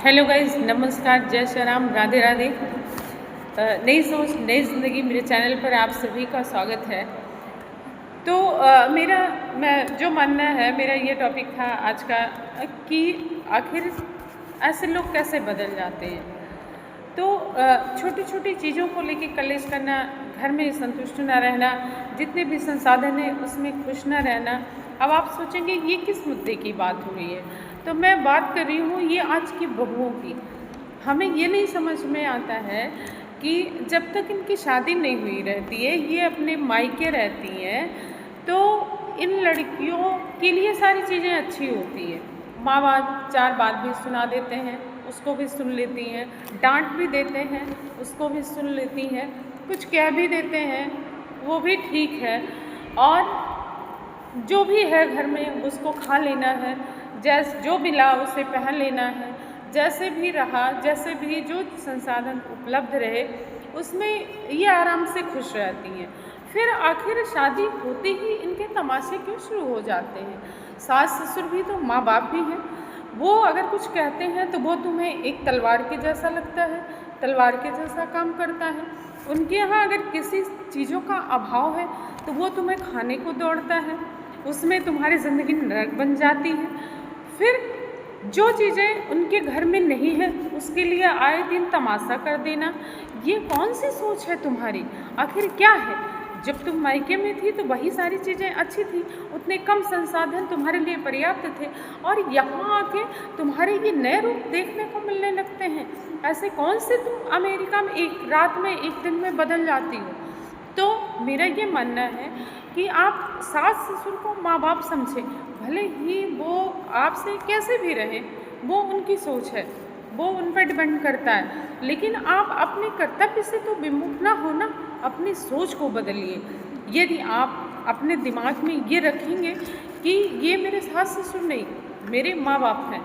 Hello guys, नमस्कार, जय श्री राम, राधे राधे। नई सोच नई ज़िंदगी मेरे चैनल पर आप सभी का स्वागत है। तो मैं जो मानना है, मेरा ये टॉपिक था आज का कि आखिर ऐसे लोग कैसे बदल जाते हैं। तो छोटी छोटी चीज़ों को लेके कलेश करना, घर में संतुष्ट ना रहना, जितने भी संसाधन हैं उसमें खुश ना रहना। अब आप सोचेंगे ये किस मुद्दे की बात हो रही है, तो मैं बात कर रही हूँ ये आज की बहुओं की। हमें ये नहीं समझ में आता है कि जब तक इनकी शादी नहीं हुई रहती है, ये अपने मायके रहती हैं, तो इन लड़कियों के लिए सारी चीज़ें अच्छी होती हैं। माँ बाप चार बात भी सुना देते हैं, उसको भी सुन लेती हैं, डांट भी देते हैं, उसको भी सुन लेती हैं, कुछ कह भी देते हैं, वो भी ठीक है, और जो भी है घर में उसको खा लेना है, जो मिला उसे पहन लेना है, जैसे भी रहा, जैसे भी जो संसाधन उपलब्ध रहे उसमें ये आराम से खुश रहती हैं। फिर आखिर शादी होते ही इनके तमाशे क्यों शुरू हो जाते हैं। सास ससुर भी तो माँ बाप भी हैं, वो अगर कुछ कहते हैं तो वो तुम्हें एक तलवार के जैसा लगता है, तलवार के जैसा काम करता है। उनके यहाँ अगर किसी चीज़ों का अभाव है तो वो तुम्हें खाने को दौड़ता है, उसमें तुम्हारी ज़िंदगी नरक बन जाती है। फिर जो चीज़ें उनके घर में नहीं है उसके लिए आए दिन तमाशा कर देना, ये कौन सी सोच है तुम्हारी। आखिर क्या है, जब तुम मायके में थी तो वही सारी चीज़ें अच्छी थी, उतने कम संसाधन तुम्हारे लिए पर्याप्त थे, और यहाँ आके तुम्हारे ये नए रूप देखने को मिलने लगते हैं। ऐसे कौन से तुम अमेरिका में एक रात में एक दिन में बदल जाती हो। तो मेरा ये मानना है कि आप सास ससुर को माँ बाप समझें, भले ही वो आपसे कैसे भी रहे, वो उनकी सोच है, वो उन पर डिपेंड करता है, लेकिन आप अपने कर्तव्य से तो विमुख ना हो ना, अपनी सोच को बदलिए। यदि आप अपने दिमाग में ये रखेंगे कि ये मेरे सास ससुर नहीं, मेरे माँ बाप हैं,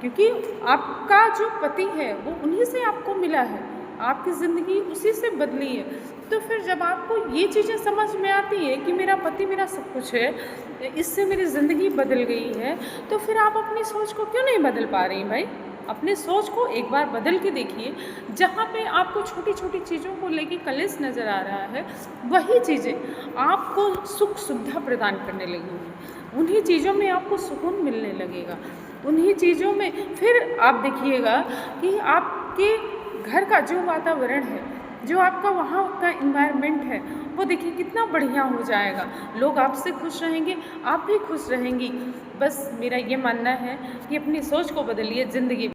क्योंकि आपका जो पति है वो उन्हीं से आपको मिला है, आपकी ज़िंदगी उसी से बदली है। तो फिर जब आपको ये चीज़ें समझ में आती है कि मेरा पति मेरा सब कुछ है, इससे मेरी ज़िंदगी बदल गई है, तो फिर आप अपनी सोच को क्यों नहीं बदल पा रही भाई। अपनी सोच को एक बार बदल के देखिए। जहाँ पे आपको छोटी छोटी चीज़ों को लेके कलेश नज़र आ रहा है, वही चीज़ें आपको सुख सुविधा प्रदान करने लगेंगी, उन्हीं चीज़ों में आपको सुकून मिलने लगेगा, उन्हीं चीज़ों में फिर आप देखिएगा कि आपके घर का जो वातावरण है, जो आपका वहाँ का इन्वायरमेंट है, वो देखिए कितना बढ़िया हो जाएगा। लोग आपसे खुश रहेंगे, आप भी खुश रहेंगी। बस मेरा ये मानना है कि अपनी सोच को बदलिए, ज़िंदगी